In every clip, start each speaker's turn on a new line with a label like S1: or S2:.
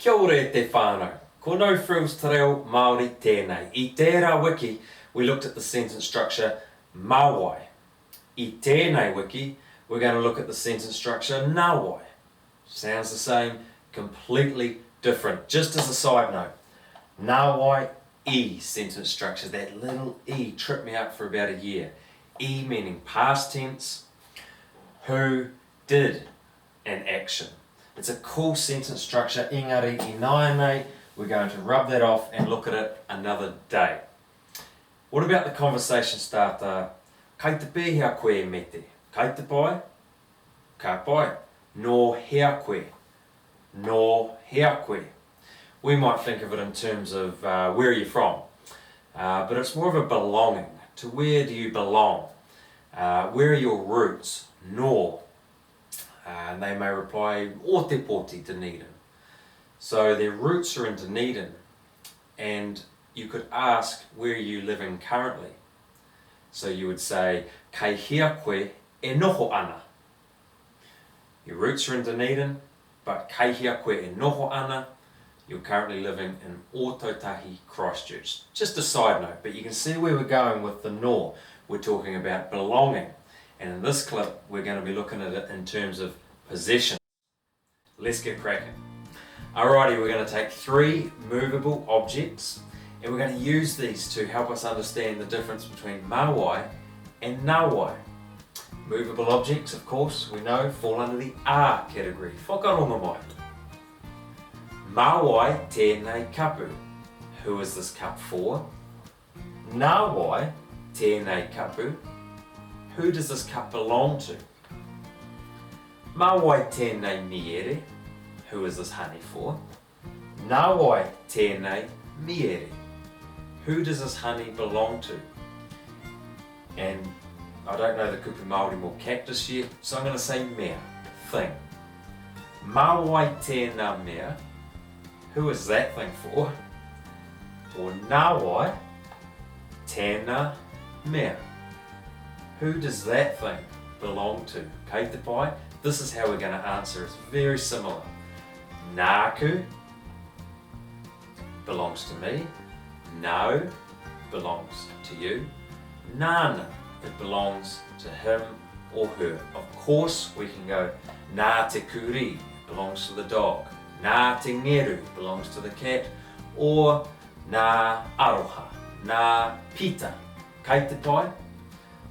S1: Kia ora e te whānau. Ko no Frills te Reo Māori tēnei. I tērā wiki, we looked at the sentence structure mawai. I tēnei wiki, we're going to look at the sentence structure nawai. Sounds the same, completely different. Just as a side note, nawai e sentence structure, that little e tripped me up for about a year. E meaning past tense, who did an action. It's a cool sentence structure, engari I naenei. We're going to rub that off and look at it another day. What about the conversation starter? Kai te pēhea koe me te? Kai te pai? Ka pai. No hea koe. No hea koe. We might think of it in terms of where are you from? But it's more of a belonging. To where do you belong? Where are your roots? No. And they may reply, o te poti Dunedin. So their roots are in Dunedin, and you could ask, where are you living currently? So you would say, kai hea koe e noho ana. Your roots are in Dunedin, but kai hea koe e noho ana, you're currently living in Ōtautahi, Christchurch. Just a side note, but you can see where we're going with the no. We're talking about belonging. And in this clip, we're going to be looking at it in terms of possession. Let's get cracking. Alrighty, we're going to take 3 movable objects and we're going to use these to help us understand the difference between mawai and nawai. Movable objects, of course, we know, fall under the A category. Whakaronga mai. Mawai tēnei kapu. Who is this cup for? Nawai tēnei kapu. Who does this cup belong to? Mawai tēnei miere. Who is this honey for? Nawai tēnei miere. Who does this honey belong to? And I don't know the kupu Māori more cactus yet, so I'm going to say mea, thing. Mawai tēnā mea. Who is that thing for? Or nawai tēnā mea. Who does that thing belong to? Kei te pai? This is how we're going to answer. It's very similar. Nāku belongs to me. Nau belongs to you. Nāna, it belongs to him or her. Of course, we can go nā te kuri, belongs to the dog. Nā te ngeru, belongs to the cat. Or nā aroha, nā pita. Kei te pai?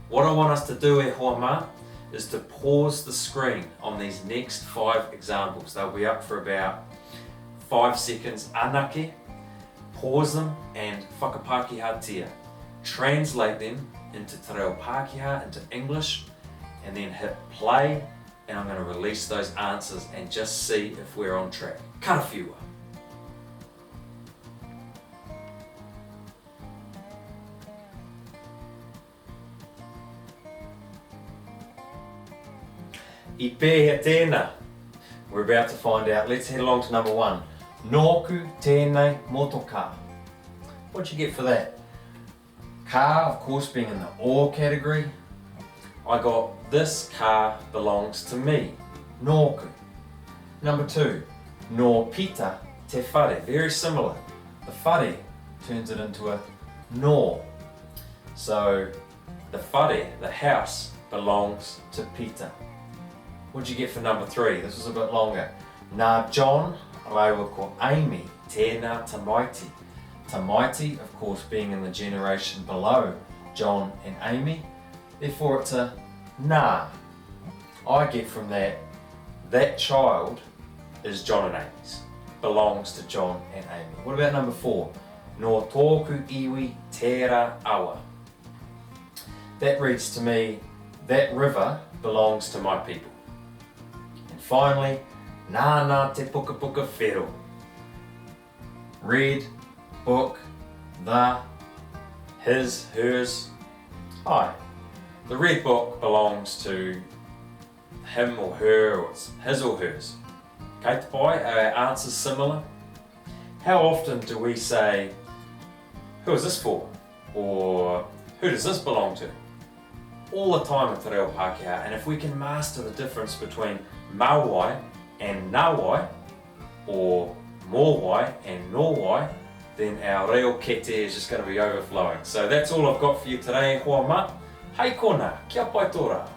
S1: What I want us to do e hoa mā is to pause the screen on these next 5 examples. They'll be up for about 5 seconds anake. Pause them and whakapākehā. Translate them into te reo Pākehā, into English, and then hit play, and I'm going to release those answers and just see if we're on track. Karawhiua. I pēhea tēnā. We're about to find out. Let's head along to number 1. Nōku tēnei motoka. What'd you get for that? Car, of course, being in the or category. I got this car belongs to me. Nōku. Number 2. Nō pita te whare. Very similar. The whare turns it into a nō. So the whare, the house, belongs to Pita. What'd you get for number 3? This was a bit longer. Nā John raiwa ko Amy tēnā tamaiti. Tamaiti, of course, being in the generation below John and Amy. Therefore, it's a nā. I get from that, that child is John and Amy's. Belongs to John and Amy. What about number 4? Nō tōku iwi tērā awa. That reads to me, that river belongs to my people. Finally, nāna te puka puka whero. Read, book, the, his, hers. Hi. The red book belongs to him or her, or it's his or hers. Kei te pai, our answer's similar. How often do we say, who is this for? Or who does this belong to? All the time with te reo Pākehā, and if we can master the difference between mawai and nawai, or more wai and nor wai, then our reo kete is just going to be overflowing. So that's all I've got for you today, hoa ma. Hei kona, kia pai tō rā.